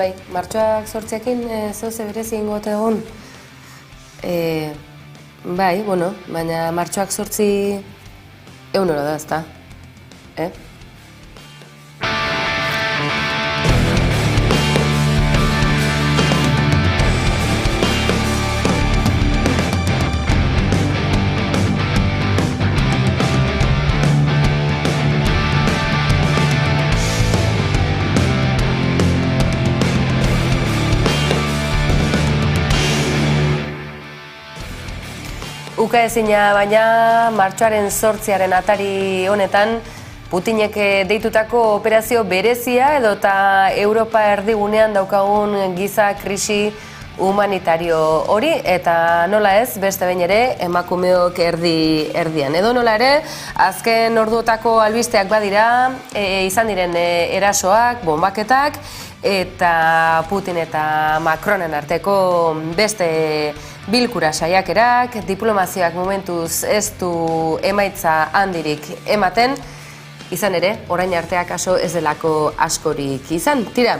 Bai, martxoak 8ekin zeuze berezi ingo ote egun. Bai, bueno, baina martxoak 8 egunero da, ezta? Ukaezina baina martxoaren 8 atari honetan Putinek deitutako operazio berezia edota Europa erdigunean daukagun giza krisi humanitario hori eta nola ez, beste behin ere emakumeok erdian. Edo nola ere, azken orduotako albisteak badira, izan diren erasoak, bombaketak eta Putin eta Macronen arteko beste bilkura saiakerak, diplomazioak momentuz ez du emaitza handirik ematen, izan ere, orain arteak aso ez delako askorik izan. Tira,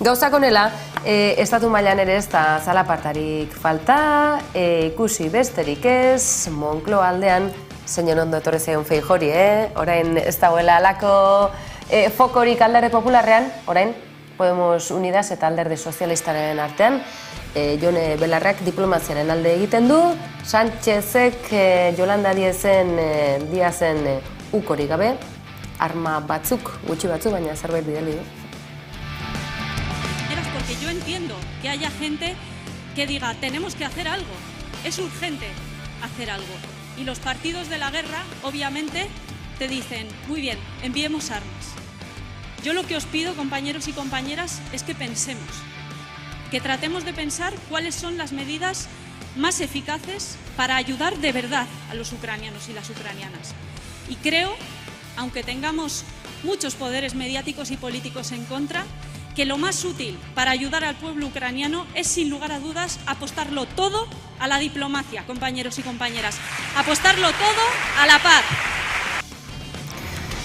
gauzak honela, estatu mailan ere ez da zalapartarik falta, ikusi besterik ez, Moncloa aldean, zein ondo etorri zaion Feijori, orain ez dagoela alako fokorik Alderdi Popularrean, orain, Podemos Unidas eta Alderdi Sozialistaren artean, Jone Belarrak diplomaziaren alde egiten du, Sánchezek Yolanda Díazen ukorik gabe, arma batzuk, gutxi batzuk, baina zerbait bidali du. Porque yo entiendo que haya gente que diga, tenemos que hacer algo, es urgente hacer algo. Y los partidos de la guerra, obviamente, te dicen, muy bien, enviemos armas. Yo lo que os pido, compañeros y compañeras, es que pensemos, que tratemos de pensar cuáles son las medidas más eficaces para ayudar de verdad a los ucranianos y las ucranianas. Y creo, aunque tengamos muchos poderes mediáticos y políticos en contra, que lo más útil para ayudar al pueblo ucraniano es, sin lugar a dudas, apostarlo todo a la diplomacia, compañeros y compañeras. Apostarlo todo a la paz.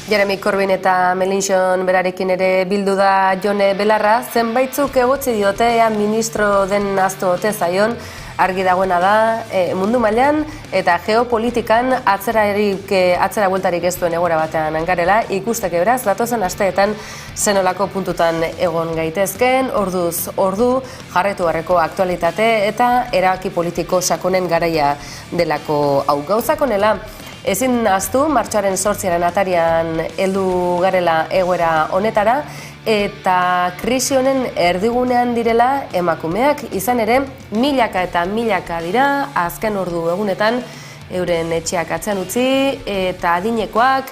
Jeremy Corbyn eta Mélenchon berarekin ere bildu da Jone Belarra, zenbaitzuk egotzi diote ministro den ahaztu ote zaion, argi dagoena da mundu mailan eta geopolitikan atzera bueltarik ez duen egoera batean garela, ikusteke beraz, datozen asteetan zenolako puntutan egon gaitezken, orduz ordu, jarraitu beharreko aktualitate eta erabaki politiko sakonen garaia delako hau. Gauzak honela, ezin ahaztu, martxoaren 8 atarian heldu garela egoera honetara, eta krisi honen erdigunean direla emakumeak, izan ere, milaka eta milaka dira, azken ordu egunetan, euren etxeak atzean utzi, eta adinekoak,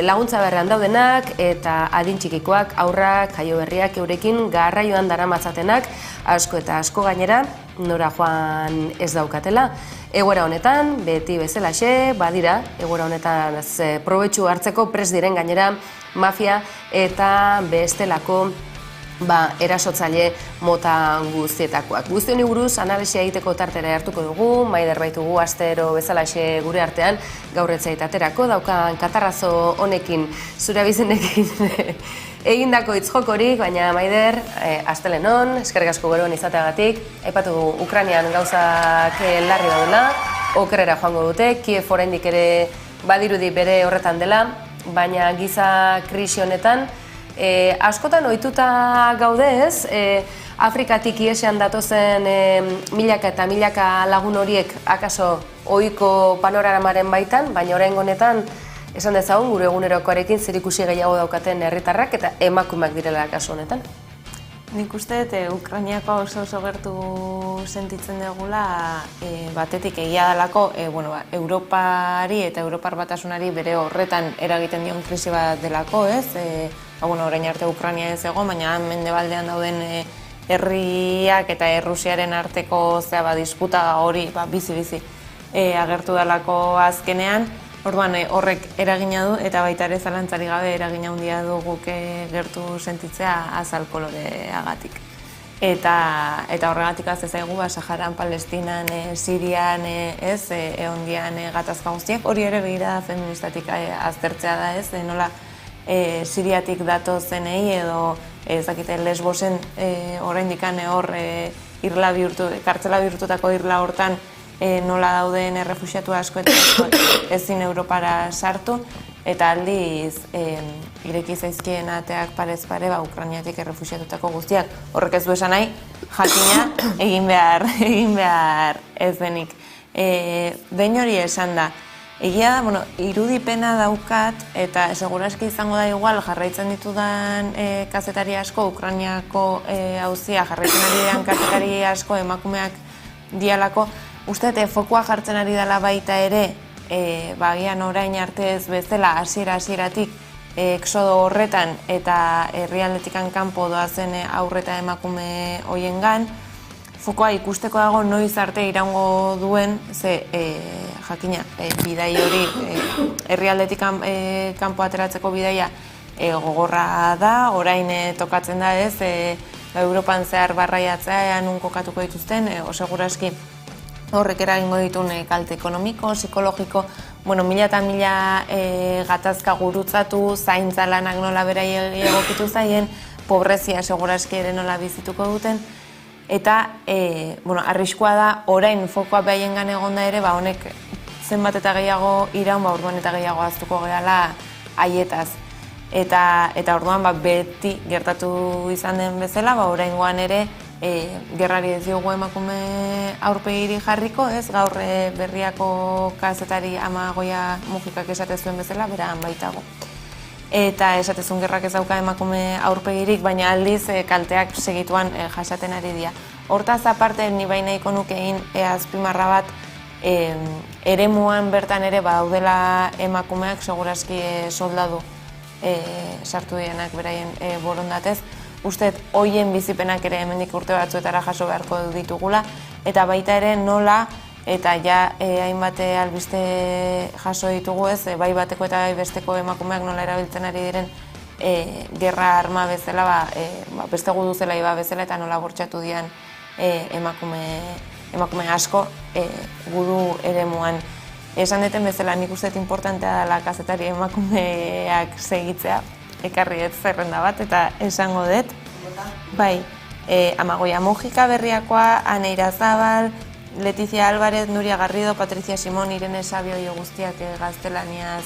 laguntza beharrean daudenak, eta adin txikikoak, aurrak, jaio berriak eurekin garraioan daramatzatenak, asko eta asko gainera, nora joan ez daukatela. Egoera honetan, beti bezalaxe, badira, egoera honetan probetxu hartzeko prest diren gainera mafia eta bestelako erasotzaile mota guztietakoak. Guzti honi buruz analisia egiteko tartera hartuko dugu, Maider baitugu astero bezalaxe gure artean, gaur etzait aterako, daukan katarrazo honekin, zure abizenekin egindako hitzjokorik, baina Maider, astelenon, eskerrik asko geroan izateagatik, aipatu Ukrainian gauzak larri daudela, okerrera joango dute, Kiev oraindik ere badirudi bere horretan dela, baina giza krisi honetan, askotan ohituta gaude ez, Afrikatik iesean datozen milaka eta milaka lagun horiek akaso ohiko panoramaren baitan, baina oraingo honetan esan dezagun gure egunerokoarekin zerikusi gehiago daukaten herritarrak eta emakumeak direla kasu honetan. Nik uste Ukrainiako oso gertu sentitzen dugula, batetik egia dalako, Europari eta Europar Batasunari bere horretan eragiten dion krisi bat delako, ez? Orain arte Ukraina ez egon, baina mendebaldean dauden herriak eta Errusiaren arteko disputa hori bizi-bizi agertu dalako azkenean. Orduan horrek eragina du eta baita ere zalantzari gabe eragina handia du guk gertu sentitzea azal koloreagatik. Eta horregatik az ezaigu Saharan, Palestinan, Sirian, egon dian gatazka guztiak, hori ere begira feministatik aztertzea da, nola Siriatik datozenei edo ez dakite Lesbosen oraindik hor kartzela bihurtutako irla hortan nola dauden errefuxiatu asko eta asko ezin Europara sartu, eta aldiz ireki zaizkien ateak parez pare Ukrainiatik errefuxiatutako guztiak. Horrek ez du esan nahi, jakina egin behar ez denik. Behin hori esan da, egia da, irudipena daukat, eta seguraski izango da igual jarraitzen ditudan kazetari asko, Ukrainiako auzia jarraitzen ari diren kazetari asko, emakumeak dialako, uste fokua jartzen ari dela baita ere, bagian orain arte ez bezala hasieratik exodo horretan eta herrialdetikan kanpo doazen aurreta emakume hoiengan, fokoa ikusteko dago noiz arte iraungo duen, ze jakina, bidai hori herrialdetik kanpo ateratzeko bidaia gogorra da, orain tokatzen da ez, Europan zehar barraiatzea nun kokatuko dituzten, seguraski horrek eragingo ditun kalte ekonomiko, psikologiko, mila eta mila gatazka gurutzatu, zaintza lanak nola berai egokitu zaien, pobrezia seguraski ere nola bizituko duten, eta arriskua da, orain fokoa behaien egonda ere, honek zenbat eta gehiago iraun, orduan eta gehiago aztuko gehala haietaz. Eta orduan beti gertatu izan den bezala, oraingoan ere gerrari ez diogu emakume aurpegiri jarriko, ez gaur Berriako kazetari Amagoia Mujikak esate zuen bezala, berahan baitago. Eta esatezun gerrak ez dauka emakume aurpegirik, baina aldiz kalteak segituan jasaten ari dira. Hortaz aparte, ni bai nahiko nukein azpimarra bat, eremuan bertan ere badaudela emakumeak segurazki soldadu sartu dienak beraien borondatez. Uste, hoien bizipenak ere hemendik urte batzuetara jaso beharko ditugula, eta baita ere nola, eta ja hainbat albiste jaso ditugu ez, bai bateko eta bai besteko emakumeak nola erabiltzen ari diren gerra arma bezala, beste gudu zelai bezala, eta nola bortxatu dian emakume asko gudu eremuan. Esan deten bezala nik uste importantea dela kazetari emakumeak segitzea, ekarri ez zerrenda bat, eta esango dut. Bai, Amagoia Mujika Berriakoa, Ane Irazabal, Letizia Álvarez, Nuria Garrido, Patricia Simón, Irene Sabio guztiak gaztelaniaz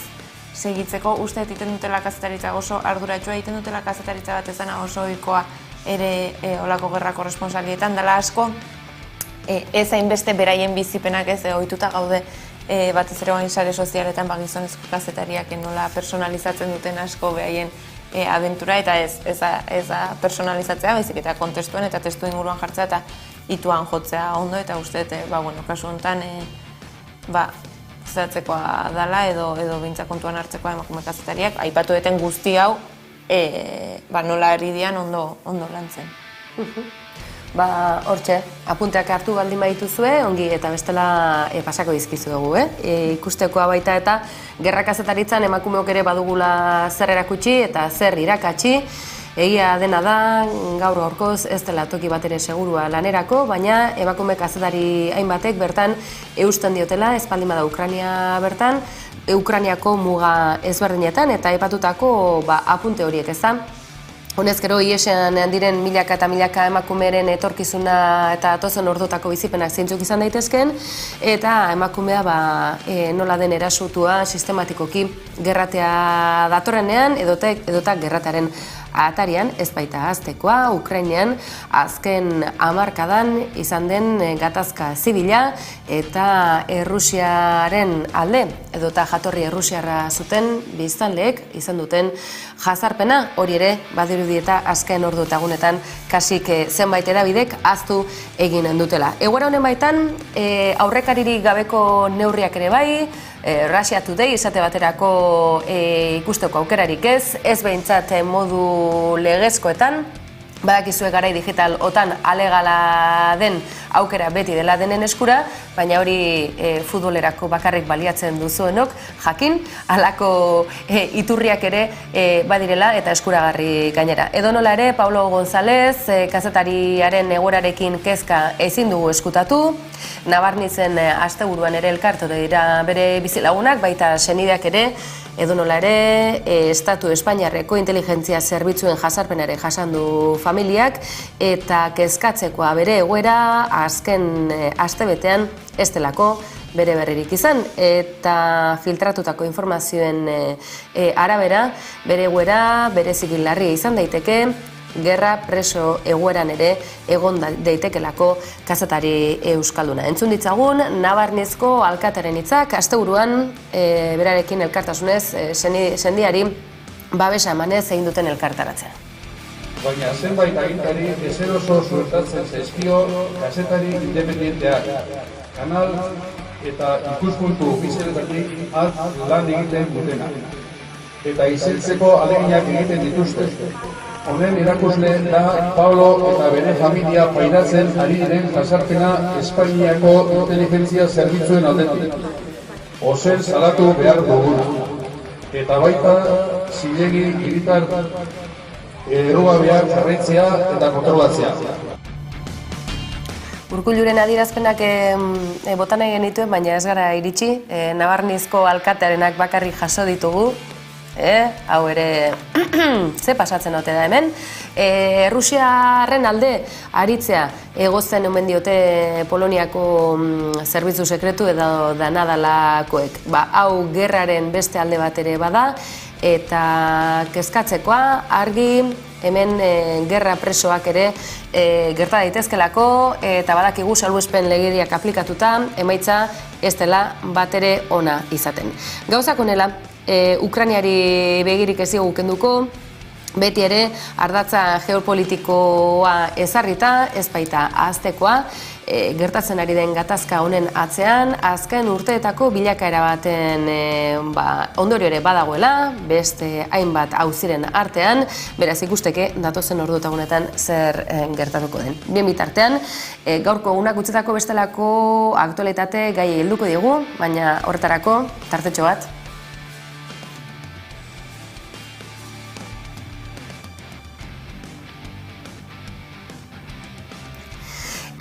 segitzeko. Uste egiten dutela kazetaritza oso arduratsua, egiten dutela kazetaritza bat ezana oso ohikoa ere olako gerra korresponsalietan dela asko. Ez hainbeste beraien bizipenak ez ohituta gaude batez ere oain sare sozialetan gizonezko kazetariak nola personalizatzen duten asko behaien abentura, eta ez da personalizatzea, baizik eta kontestuan eta testu inguruan jartzea eta ituan jotzea ondo, eta uste, kasu honetan zehatzekoa dela edo bintza kontuan hartzekoa emakume kazetariak, aipatu deten guzti hau nola ari dian ondo lantzen. Hortxe, apunteak hartu baldin badituzue, ongi eta bestela pasako dizkizu dugu, ikustekoa baita eta gerra kazetaritzan emakumeok ere badugula zer erakutsi eta zer irakatsi. Egia dena da, gaur gaurkoz ez dela toki bat ere segurua lanerako, baina emakume kazetari hainbatek bertan eusten diotela, ez baldin bada Ukraina bertan, Ukrainiako muga ezberdinetan eta aipatutako apunte horiek ez da. Honezkero, iesean diren milaka eta milaka emakumearen etorkizuna eta atozen ordotako bizipenak zeintzuk izan daitezken, eta emakumea nola den erasutua sistematikoki gerratea datorrenean edota gerrataren atarian, ez baita aztekoa, Ukrainean azken hamarkadan izan den gatazka zibila eta Errusiaren alde edota jatorri errusiarra zuten biztanleek izan duten jazarpena, hori ere badirudi eta azken ordu eta egunetan kasik zenbait erabidek aztu egin dutela. Egoera honen baitan aurrekaririk gabeko neurriak ere bai, Russia Today izate baterako ikusteko aukerarik ez behintzat modu legezkoetan, badakizue garai digital otan alegala den aukera beti dela denen eskura, baina hori futbolerako bakarrik baliatzen duzuenok, jakin, halako iturriak ere badirela eta eskuragarri gainera. Edonola ere, Paulo González, kazetariaren egoerarekin kezka ezin dugu eskutatu, nabarnitzen asteburuan ere elkartu dira bere bizilagunak, baita senideak ere, Edonola ere, Estatu Espainiarreko inteligentzia zerbitzuen jasarpenare jasan du familiak eta kezkatzekoa bere egoera azken astebetean ez delako bere berririk izan, eta filtratutako informazioen arabera bere egoera bereziki larria izan daiteke, gerra preso egoeran ere egon daitekelako kazetari euskalduna. Entzun ditzagun, Nabarnizko alkatearen hitzak asteburuan berarekin elkartasunez sendiari babesa emanez egin duten elkartaratzea. Baina zenbait agintari ezeroso suertatzen zaizkio kazetari independenteak, kanal eta ikuspuntu ofizialetatik lan egiten dutenak, eta izeltzeko ahaleginak egiten dituzte. Honen erakusle da Pablo eta bere familia pairatzen ari diren jasarpena Espainiako inteligentzia zerbitzuen aldetik. Ozen salatu behar dugu. Eta baita zilegi militar erogabeak jarraitzea eta kontrolatzea. Urkulluren adierazpenak bota nahi genituen, baina ez gara iritsi. Nabarnizko alkatearenak bakarrik jaso ditugu. Hau ere, ze pasatzen ote da hemen. Errusiarren alde aritzea egozten omen diote Poloniako zerbitzu sekretu edo danadalakoek. Hau gerraren beste alde bat ere bada, eta kezkatzekoa argi hemen gerra presoak ere gerta daitezkelako, eta badakigu salbuespen legediak aplikatuta emaitza ez dela bat ere ona izaten. Gauzak honela, Ukrainiari begirik ez diogu kenduko, beti ere ardatza geopolitikoa ezarrita, ez baita ahaztekoa, gertatzen ari den gatazka honen atzean, azken urteetako bilakaera baten ondorio ere badagoela, beste hainbat auziren artean, beraz ikusteke datozen orduotagunetan zer gertatuko den. Bien bitartean, gaurko unak utzetako bestelako aktualitate gai helduko diegu, baina horretarako tartetxo bat.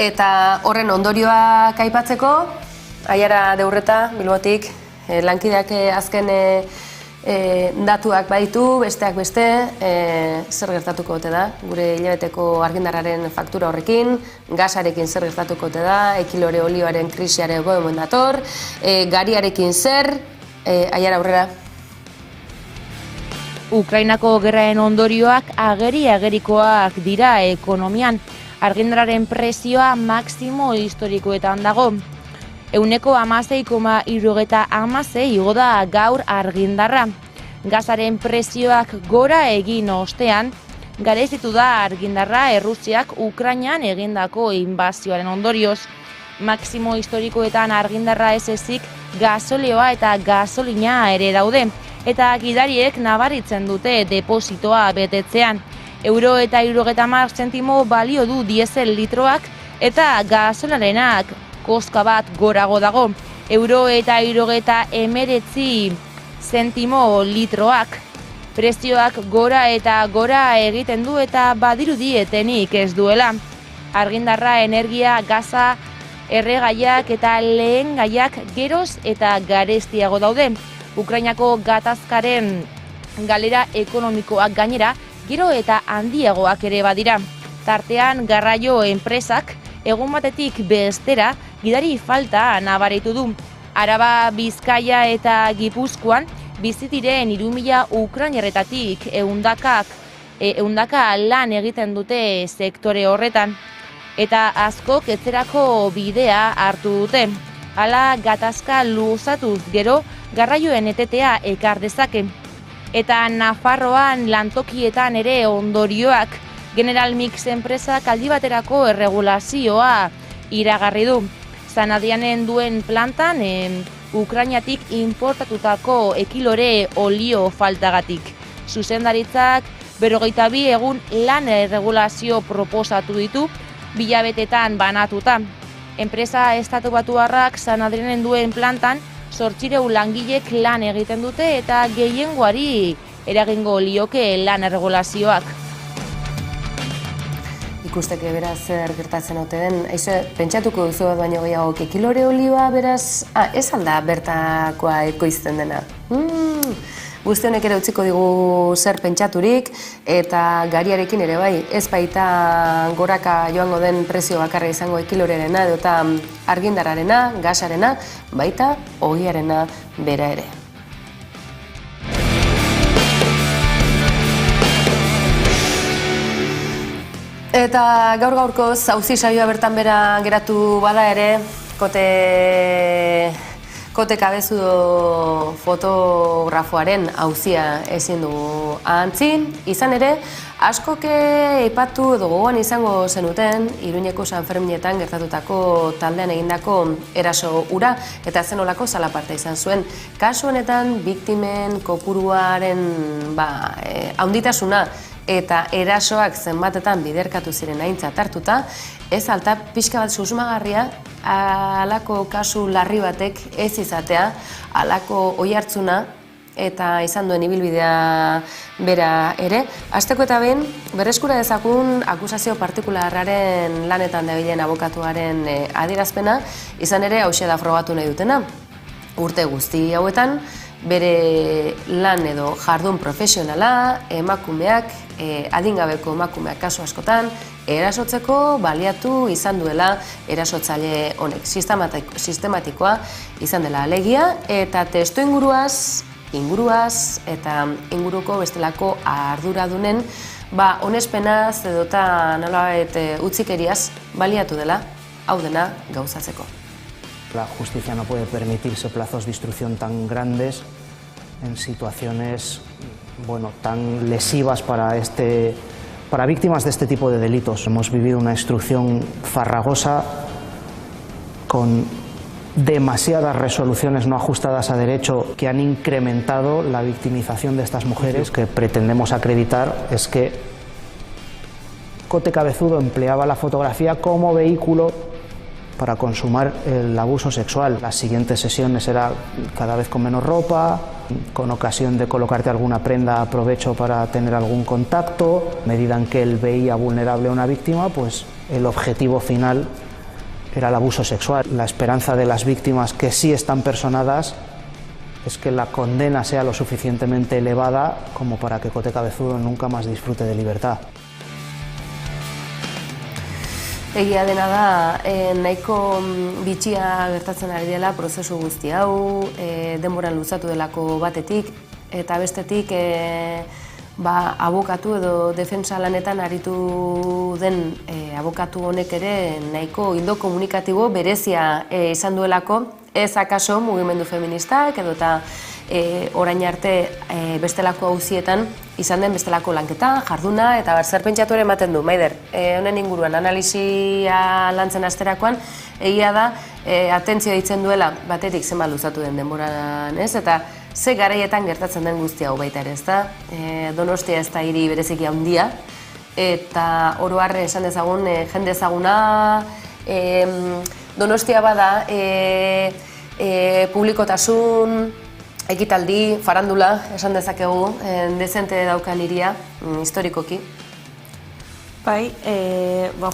Eta horren ondorioak aipatzeko, Aiara Deurreta, Bilbotik, lankideak azken datuak baditu, besteak beste, zer gertatuko ote da, gure hilabeteko argindarraren faktura horrekin, gasarekin zer gertatuko ote da, ekilore olioaren krisiare goemen dator, gariarekin zer, Aiara aurrera. Ukrainako gerraen ondorioak agerikoak dira ekonomian. Argindarraren prezioa maksimo historikoetan dago. 16,76 igo da gaur argindarra. Gazaren prezioak gora egin ostean, garestitu da argindarra Errusiak Ukrainan egindako inbazioaren ondorioz. Maksimo historikoetan argindarra ez ezik gasolioa eta gasolina ere daude, eta gidariek nabaritzen dute depositoa betetzean. Euro eta 70 zentimo balio du diesel litroak eta gasolarenak koska bat gorago dago. Euro eta 19 zentimo litroak. Prezioak gora eta gora egiten du eta badirudi etenik ez duela. Argindarra, energia, gaza, erregaiak eta lehengaiak geroz eta garestiago daude. Ukrainako gatazkaren galera ekonomikoak gainera gero eta handiagoak ere badira. Tartean garraio enpresak egun batetik bestera gidari falta nabaritu du. Araba, Bizkaia eta Gipuzkoan bizitiren 3.000 ukrainerretatik ehundaka lan egiten dute sektore horretan. Eta askok etzerako bidea hartu dute. Hala gatazka luzatuz gero garraioen etetea ekar dezake. Eta Nafarroan lantokietan ere ondorioak. General Mix enpresak aldi baterako erregulazioa iragarri du. Zanadianen duen plantan Ukrainatik importatutako ekilore olio faltagatik. Zuzendaritzak 52 egun lan erregulazio proposatu ditu, bilabetetan banatuta. Enpresa estatubatuarrak Zanadianen duen plantan 800 langilek lan egiten dute eta gehiengoari eragingo lioke lan erregulazioak. ikusteke beraz zer gertatzen ote den. Aizu, pentsatuko duzu bat baino gehiago, kilore olioa beraz, ez alda bertakoa ekoizten dena. Guzti honek ere utziko digu zer pentsaturik, eta gariarekin ere bai, ez baita goraka joango den prezio bakarra izango kilorerena, edota argindarrarena, gasarena, baita ogiarena bera ere. Eta gaur-gaurkoz, auzi saioa bertan bera geratu bada ere, Kote Cabezudo fotografoaren auzia ezin dugu ahantzi. Izan ere, askok aipatu edo gogoan izango zenuten Iruñeko San Ferminetan gertatutako taldean egindako eraso hura eta zenolako zalaparta izan zuen. Kasu honetan, biktimen kopuruaren handitasuna eta erasoak zenbatetan biderkatu ziren aintzat hartuta, ez alta pixka bat susmagarria halako kasu larri batek ez izatea, halako oihartzuna eta izan duen ibilbidea bera ere. Hasteko eta behin, berreskura dezagun akusazio partikularraren lanetan dabilen abokatuaren adierazpena, izan ere hauxe da frogatu nahi dutena. Urte guzti hauetan, bere lan edo jardun profesionala, emakumeak, adingabeko emakumeak kasu askotan, erasotzeko baliatu izan duela erasotzaile honek. Sistematikoa izan dela alegia eta testuinguruaz eta inguruko bestelako arduradunen onespenaz edota nolabait utzikeriaz baliatu dela hau dena gauzatzeko. La justicia no puede permitirse plazos de instrucción tan grandes en situaciones tan lesivas para víctimas de este tipo de delitos. Hemos vivido una instrucción farragosa con demasiadas resoluciones no ajustadas a derecho que han incrementado la victimización de estas mujeres. Que pretendemos acreditar es que Kote Cabezudo empleaba la fotografía como vehículo para consumar el abuso sexual. Las siguientes sesiones era cada vez con menos ropa, con ocasión de colocarte alguna prenda aprovecho para tener algún contacto. A medida en que él veía vulnerable a una víctima, pues el objetivo final era el abuso sexual. La esperanza de las víctimas que sí están personadas es que la condena sea lo suficientemente elevada como para que Kote Cabezudo nunca más disfrute de libertad. Egia dena da, nahiko bitxia gertatzen ari dela prozesu guzti hau, denboran luzatu delako batetik, eta bestetik abokatu edo defensa lanetan aritu den abokatu honek ere nahiko ildo komunikatibo berezia izan duelako, ez akaso mugimendu feministak edo eta orain arte bestelako auzietan izan den bestelako lanketa, jarduna eta zer pentsatu ere ematen du. Maider, honen inguruan analisia lantzen asterakoan, egia da atentzioa ditzen duela batetik zenbat luzatu den denboran, ez? Eta ze garaietan gertatzen den guzti hau baita ere, ezta? Donostia ez da hiri bereziki handia eta oro har esan dezagun jende ezaguna, Donostia bada publikotasun, ekitaldi, farandula, esan dezakegu, dezente daukan hiria, historikoki. Bai,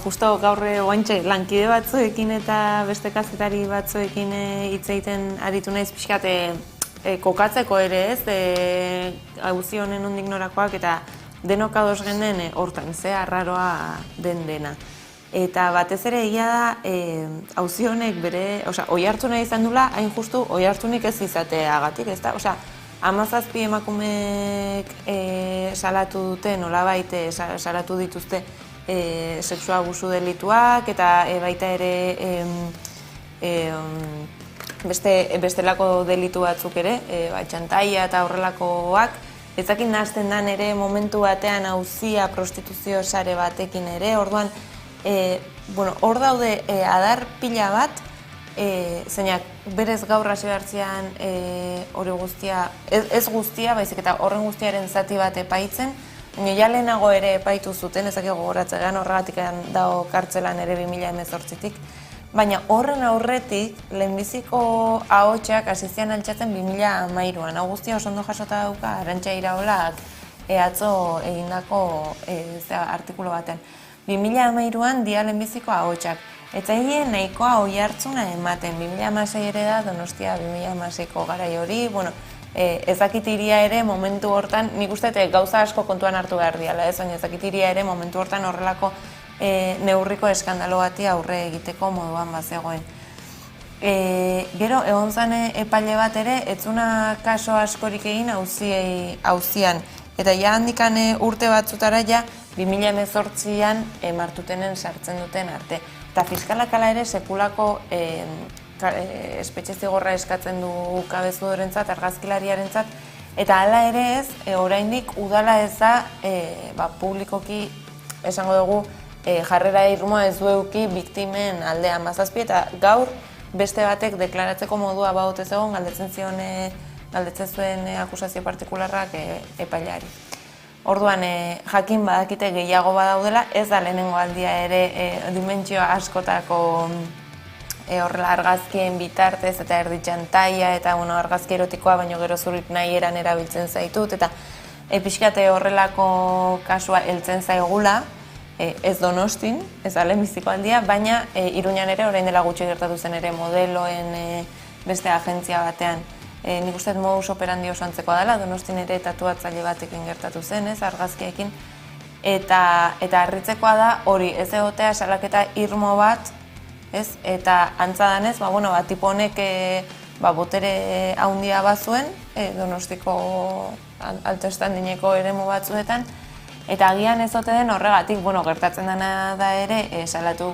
justo gaur oaintxe lankide batzuekin eta beste kazetari batzuekin hitz egiten aritu naiz pixkat kokatzeko ere ez, auzi honen nondik norakoak eta denok ados genden hortan, ze arraroa den dena. Eta batez ere egia da, auzi honek bere, oihartzuna izan dula, hain justu oihartzunik ez izateagatik, ez da? 17 emakumeek salatu dute, nolabait salatu dituzte sexua abusu delituak, eta baita ere bestelako delitu batzuk ere, txantaia eta horrelakoak, ez dakit nahazten dan ere momentu batean auzia prostituzio sare batekin ere, orduan, hor daude adar pila bat, zeinak berez gaur hasi behartzean hori guztia, ez guztia, baizik eta horren guztiaren zati bat epaitzen, baina ja lehenago ere epaitu zuten, ezak gogoratzean horregatik dago kartzelan ere 2018-tik, baina horren aurretik lehenbiziko ahotsak hasizian altxatzen 2013an, hau guztia oso ondo jasota dauka Arantxa Iraolak atzo egindako artikulu batean. 2013an Dia lehenbiziko ahotsak. Eta hien nahikoa oihartzuna ematen, 2016 ere da Donostia 2016ko garai hori, ezakit iria ere momentu hortan, nik uste gauza asko kontuan hartu behar diala, baina ezakit iria ere momentu hortan horrelako neurriko eskandalo bati aurre egiteko moduan bazegoen. Gero, egon zen epaile bat ere, etzuna kaso askorik egin auzian, eta ja handikan urte batzutara ja 2018an martutenen sartzen duten arte. Eta fiskalak ala ere sekulako espetxe zigorra eskatzen du kabezudorentzat, argazkilariarentzat, eta hala ere ez, oraindik udala ez da publikoki esango dugu jarrera irmoa ez du eduki biktimen aldean mazazpi, eta gaur beste batek deklaratzeko modua baute zegoen galdetzen zuen akusazio partikularrak epaileari. Orduan, jakin badakite gehiago badaudela, ez da lehenengo aldia ere dimentsio askotako horrela argazkien bitartez eta erditxantaia eta argazki erotikoa baino gero zurik nahi eran erabiltzen zaitut eta pixkate horrelako kasua heltzen zaigula, ez Donostin, ez da lehenbiziko aldia, baina Iruñan ere orain dela gutxi gertatu zen ere modeloen beste agentzia batean. Nik uste modus operandi oso antzekoa dela, Donostin ere tatuatzaile batekin gertatu zen, argazkiekin. Eta harritzekoa da hori ez egotea salaketa irmo bat, eta antza danez, tipo honek botere handia bazuen, Donostiko alto estandineko eremu batzuetan, eta agian ez ote den horregatik, gertatzen dena da ere, salatu,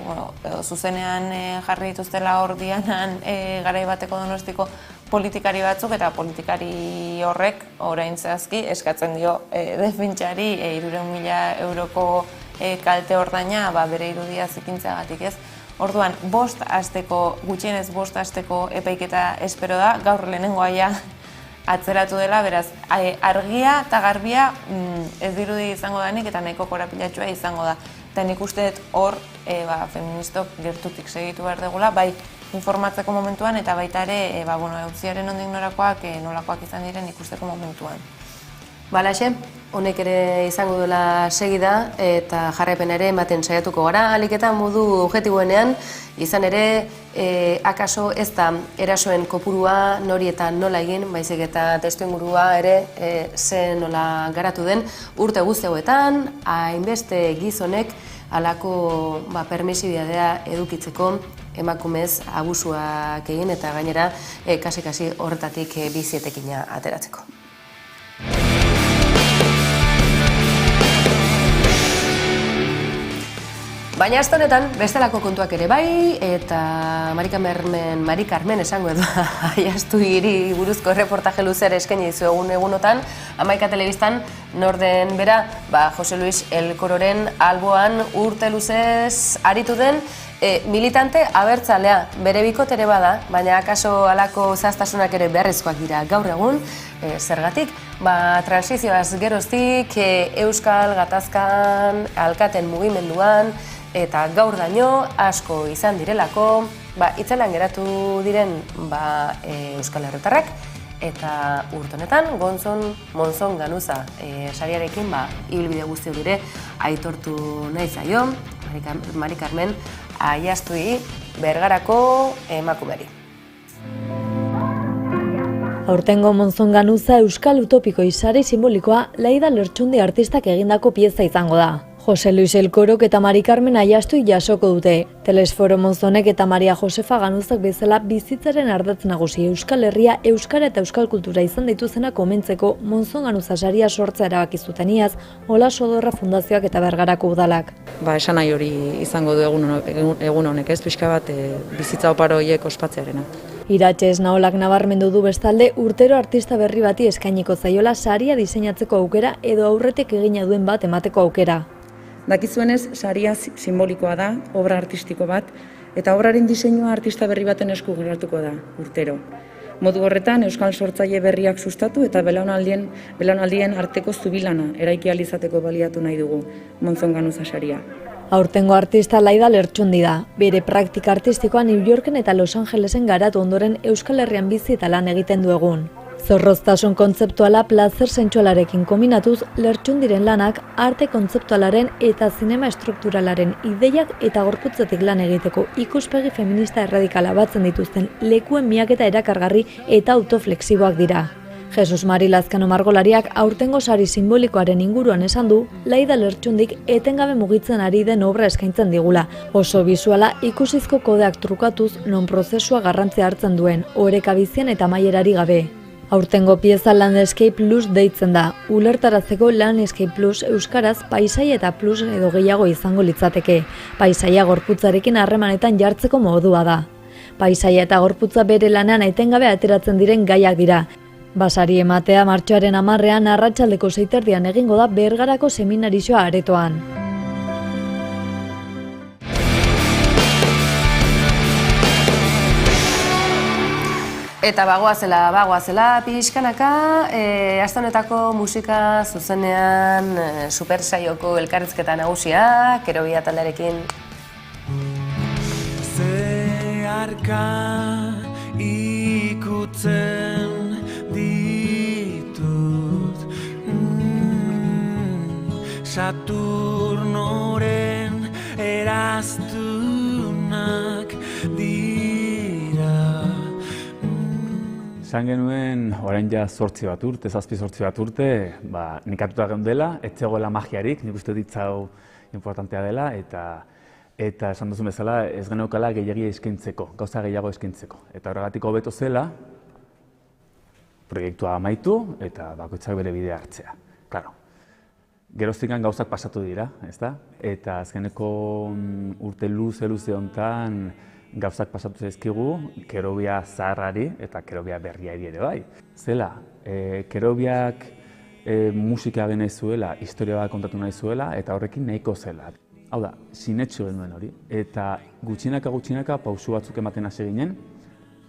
zuzenean jarri dituztela hor dianan garai bateko Donostiko politikari batzuk, eta politikari horrek orain zehazki eskatzen dio defentsari 300.000 euroko kalte ordaina bere irudia zikintzagatik ez. Orduan, gutxienez 5 asteko epaiketa espero da, gaur lehenengoa ja atzeratu dela, beraz, argia eta garbia ez dirudi izango danik eta nahiko korapilatxua izango da. Eta nik uste dut hor, feministok gertutik segitu behar degula, bai informatzeko momentuan eta baita ere, auziaren ondik nolakoak izan diren ikusteko momentuan. Balaxe, honek ere izango duela segida eta jarraipen ere ematen saiatuko gara, ahalik eta modu objektiboenean, izan ere, akaso ez da erasoen kopurua nori eta nola egin, baizik eta testuingurua ere ze nola garatu den urte guzti hauetan, hainbeste gizonek halako permisibidadea edukitzeko emakumez abusuak egin eta gainera kasi horretatik bizietekina ateratzeko. Baina azte honetan, bestelako kontuak ere bai, eta Mari Carmen esango edo Aiaztugiri buruzko reportaje luzera eskaini dizu egunotan, Hamaika Telebistan norden bera, Jose Luis Elkororen alboan urte luzez aritu den militante abertzalea, bere bikotere bada, baina akaso halako zahaztasunak ere beharrezkoak dira gaur egun, zergatik? Transizioaz geroztik, Euskal Gatazkan, alkaten mugimenduan, eta gaur daño asko izan direlako, itzelan geratu diren Euskal Herritarrak, eta urtonetan Monzon Ganuza sariarekin ibilbide guzti dire aitortu nahi zaio, Mari Carmen Aiaztui Bergarako emakumeari. Aurtengo Monzon Ganuza Euskal Utopiko sari simbolikoa Laida Lertxundi artistak egindako pieza izango da. Jose Luis Elkorok eta Mari Carmen Aiaztui jasoko dute. Telesforo Monzonek eta Maria Josefa Ganuzak bezala bizitzaren ardatz nagusi Euskal Herria, Euskara eta Euskal Kultura izan dituzena komentzeko Monzon Ganuza saria sortza erabaki zuten iaz, Ola Sodorra Fundazioak eta Bergarako udalak. Esan nahi hori izango du egun honek, ez pixka bat bizitza oparo horiek ospatzearena. Iratxe Esnaolak nabarmendu du bestalde urtero artista berri bati eskainiko zaiola saria diseinatzeko aukera edo aurretik egina duen bat emateko aukera. Dakizuenez, saria simbolikoa da, obra artistiko bat, eta obraren diseinua artista berri baten esku geratuko da, urtero. Modu horretan, euskal sortzaile berriak sustatu eta belaunaldien arteko zubilana eraiki ahal izateko baliatu nahi dugu Monzon Ganuza saria. Aurtengo artista Laida Lertxundi da. Bere praktika artistikoa New Yorken eta Los Angelesen garatu ondoren Euskal Herrian bizi eta lan egiten du egun. Zorroztasun kontzeptuala plazer sentsualarekin kombinatuz, Lertxundiren lanak arte kontzeptualaren eta zinema estrukturalaren ideiak eta gorputzetik lan egiteko ikuspegi feminista erradikala batzen dituzten lekuen miaketa erakargarri eta autoflexiboak dira. Jesus Mari Lazkano margolariak aurtengo sari simbolikoaren inguruan esan du, Laida Lertxundik etengabe mugitzen ari den obra eskaintzen digula. Oso bisuala ikusizko kodeak trukatuz non prozesua garrantzia hartzen duen, oreka bizian eta maierari gabe. Aurtengo pieza Landscape Plus deitzen da. Ulertarazteko Landscape Plus euskaraz paisaia eta plus edo gehiago izango litzateke. Paisaia gorputzarekin harremanetan jartzeko modua da. Paisaia eta gorputza bere lanean etengabe ateratzen diren gaiak dira. Basari ematea martxoaren 10ean arratsaldeko 6:30 egingo da Bergarako seminarizioa aretoan. Eta bagoazela pixkanaka, aste honetako musika zuzenean super saioko elkarrizketa nagusia, Kerobia taldearekin. Zeharka ikutzen ditut Saturnoren eraztunak dira. Esan genuen, orain ja 8 urte, 7-8 urte, nikatuta geundela, ez zegoela magiarik, nik uste ditzau importantea dela, eta esan duzun bezala ez geneukala gehiagia eskaintzeko, gauza gehiago eskaintzeko. Eta horregatik hobeto zela, proiektua amaitu eta bakoitzak bere bidea hartzea. Claro, geroztikan gauzak pasatu dira, ezta? Eta azkeneko urte luze honetan gauzak pasatu zaizkigu, Kerobia zaharrari eta Kerobia berriari ere bai. Zela, Kerobiak musika nahi zuela, historia bat kontatu nahi zuela, eta horrekin nahiko zela. Hau da, sinetxo genuen hori, eta gutxinaka pausu batzuk ematen hasi ginen,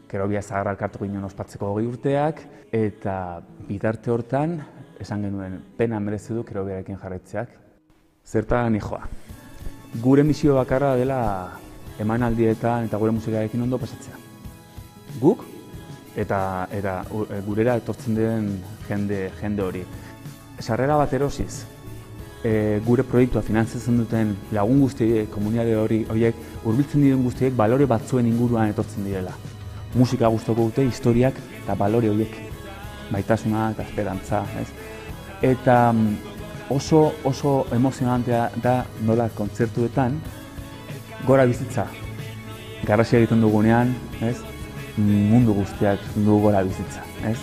Kerobia zaharra elkartuko ginen ospatzeko 20 urteak, eta bitarte hortan, esan genuen, pena merezi du Kerobiarekin jarretzeak. Zertan nijoa. Gure misio bakarra dela emanaldietan eta gure musikarekin ondo pasatzea. Guk eta gurera etortzen den jende hori. Sarrera bat erosiz, gure proiektua finantzatzen duten lagun guztiek, komunitate horiek, hurbiltzen diren guztiek balore batzuen inguruan etortzen direla. Musika gustoko dute, historiak eta balore horiek, maitasuna eta esperantza, ez? Eta oso emozionantea da nola kontzertuetan gora bizitza. Garrasia egiten dugunean, ez? Mundu guztiak du gora bizitza, ez?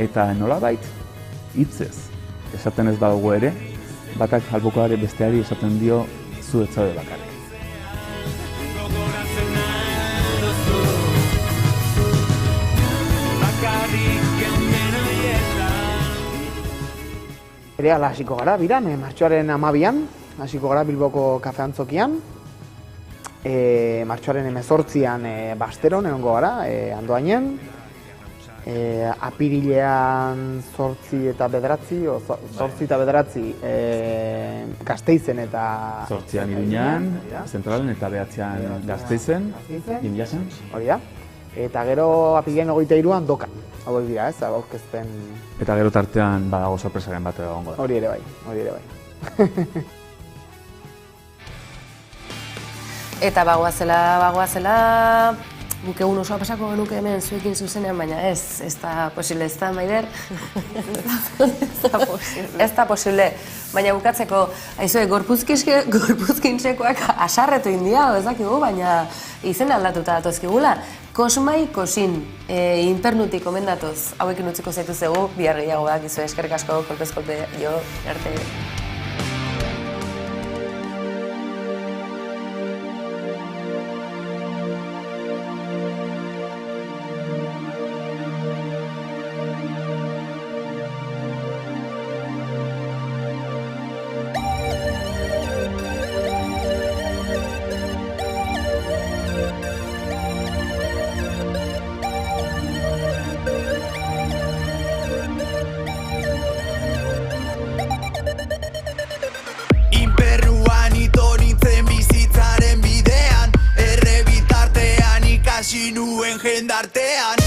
Eta nolabait hitzez esaten ez badugu ere, batak albokoare besteari esaten dio zu ez zaude bakarrik. Berehala hasiko gara, biran, martxoaren 12an, hasiko gara Bilboko kafe antzokian. Martxoaren 18an Basteron egongo gara, Andoainen. Apirilean 8 eta 9 Gasteizen eta... 8an Iruñan, Zentralen eta 9an Gasteizen, Imiasen. Hori da. Eta gero apirilean 23an Dokan. Hauek dira, ez, aurkezpen... Eta gero tartean badago sorpresaren bat egongo da. Hori ere bai. Eta bagoazela, guk egun osoa pasako genuke hemen zuekin zuzenean, baina ez da posible, ez da, Maider? Ez da posible. Baina bukatzeko, aizue, gorpuzkintzekoak asarretu india, ez dakigu, baina izen aldatuta datozkigula. Kosmai Kosin, Inpernutik omendatoz, hauekin utziko zaitu zegu, bihar gehiago bakizue, eskerrik asko, kolpez-kolpe, jo, arte. Nuen jendartean